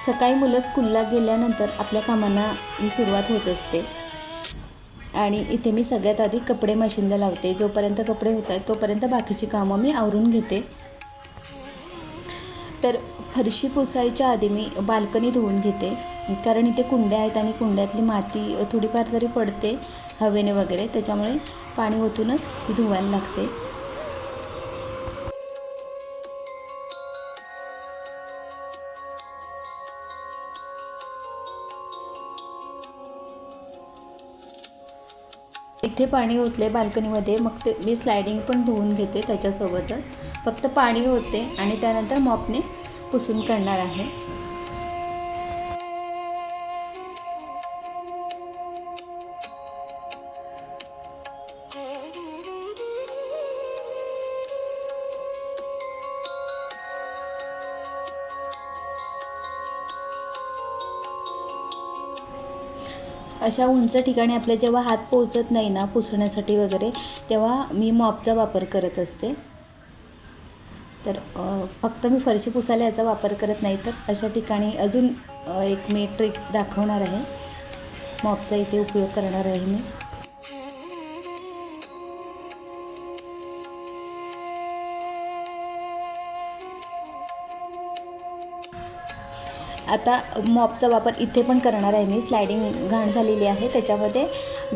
सकाळी मुलं स्कूलला गेल्यानंतर आपल्या कामांना ही सुरुवात होत असते आणि इथे मी सगळ्यात आधी कपडे मशीनला लावते। जोपर्यंत कपडे होत आहेत तोपर्यंत बाकीची कामं मी आवरून घेते। तर फरशी पुसायच्या आधी मी बाल्कनी धुवून घेते, कारण इथे कुंड्या आहेत आणि कुंड्यातली माती थोडीफार तरी पडते हवेने वगैरे, त्याच्यामुळे पाणी ओतूनच ती धुवायला लागते। इथे पाणी ओतले बाल्कनीमध्ये, मग ते मी स्लायडिंग पण धुवून घेते त्याच्यासोबतच। फक्त पाणी ओतते आणि त्यानंतर मॉपने पुसून काढणार आहे। अशा उंच ठिकाणी आपल्या जेव्हा हात पोहोचत नाही ना पुसण्यासाठी वगैरे, तेव्हा मी मॉपचा वापर करत असते। तर फक्त मी फरशी पुसायला याचा वापर करत नाही, तर अशा ठिकाणी अजून एक मी ट्रिक दाखवणार आहे। मॉपचा इथे उपयोग करणार आहे मी। आता मॉपचा वापर इथे पण करणार आहे मी। स्लायडिंग घाण झालेली आहे, त्याच्यामध्ये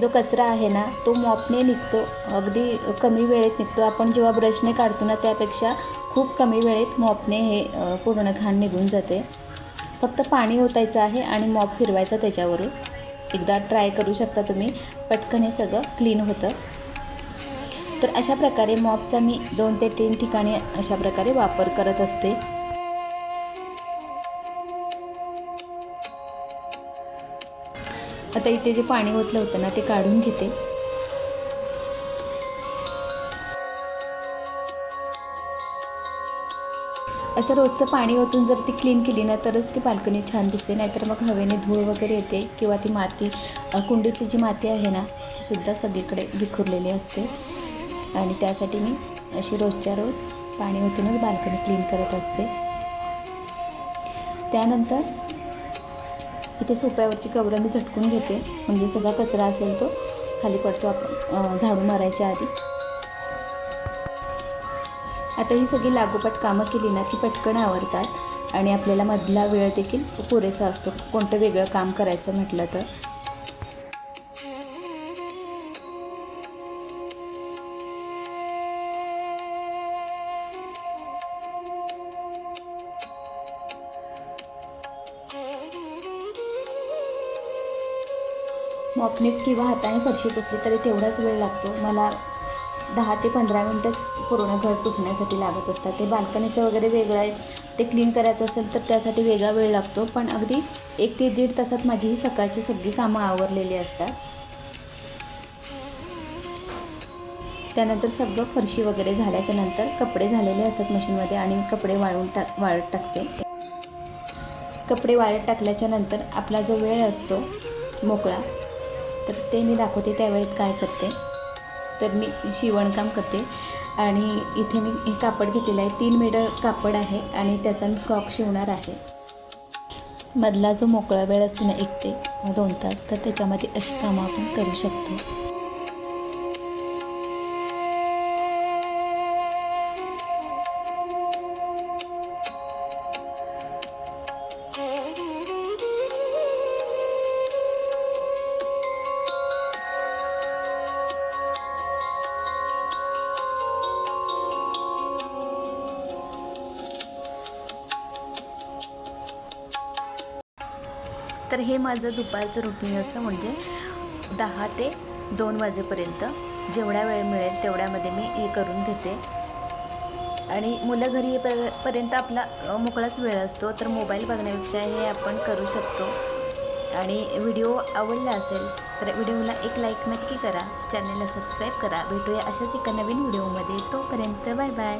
जो कचरा आहे ना तो मॉपने निघतो, अगदी कमी वेळेत निघतो। आपण जेव्हा ब्रशने काढतो ना त्यापेक्षा खूप कमी वेळेत मॉपने हे पूर्ण घाण निघून जाते। फक्त पाणी ओतायचं आहे आणि मॉप फिरवायचा त्याच्यावरून। एकदा ट्राय करू शकता तुम्ही, पटकन हे सगळं क्लीन होतं। तर अशा प्रकारे मॉपचा मी 2 ते 3 ठिकाणी अशा प्रकारे वापर करत असते। आता इथे जे पाणी ओतलं होतं ना ते काढून घेते। असं रोजचं पाणी ओतून जर ती क्लीन केली ना तरच ती बाल्कनी छान दिसते, नाहीतर मग हवेने धूळ वगैरे येते किंवा ती माती कुंडीतली जी माती आहे ना ती सुद्धा सगळीकडे विखुरलेली असते। आणि त्यासाठी मी अशी रोजच्या रोज पाणी ओतूनच बाल्कनी क्लीन करत असते। त्यानंतर इथे सोप्यावरची कवरं मी झटकून घेते, म्हणजे सगळा कचरा असेल तो खाली पडतो आपण झाडू मारायच्या आधी। आता ही सगळी लागोपाठ कामं केली ना की पटकन आवरतात आणि आपल्याला मधला वेळ देखील पुरेसा असतो कोणतं वेगळं काम करायचं म्हटलं तर। मॉपने किंवा हाताने फरशी पुसली तरी तेवढाच वेळ लागतो मला। 10 ते 15 मिनटंच पूर्ण घर पुसण्यासाठी लागत असतात। ते बाल्कनीचं वगैरे वेगळं आहे, ते क्लीन करायचं असेल तर त्यासाठी वेगळा वेळ लागतो, पण अगदी 1 ते 1.5 तासात माझी ही सकाळची सगळी कामं आवरलेली असतात। त्यानंतर सगळं फरशी वगैरे झाल्याच्या नंतर कपडे झालेले असतात मशीनमध्ये आणि मी कपडे वाळत टाकते। कपडे वाळत टाकल्याच्या नंतर आपला जो वेळ असतो मोकळा, तर ते मी दाखवते त्यावेळेत काय करते। तर मी शिवणकाम करते आणि इथे मी हे कापड घेतलेलं आहे, 3 मीटर कापड आहे आणि त्याचा मी फ्रॉक शिवणार आहे। मधला जो मोकळा वेळ असतो ना 1 ते 2 तास, तर त्याच्यामध्ये अशी कामं आपण करू शकतो। तर हे माझं दुपारचं रुटीन असतं, म्हणजे 10 ते 2 वाजेपर्यंत जेवढा वेळ मिळेल तेवढ्यामध्ये मी हे करून घेते। आणि मुलं घरी येईपर्यंत आपला मोकळाच वेळ असतो, तर मोबाईल बघण्यापेक्षा हे आपण करू शकतो। आणि व्हिडिओ आवडला असेल तर व्हिडिओला एक लाईक नक्की करा, चॅनलला सबस्क्राईब करा। भेटूया अशाच एका नवीन व्हिडिओमध्ये, तोपर्यंत बाय बाय।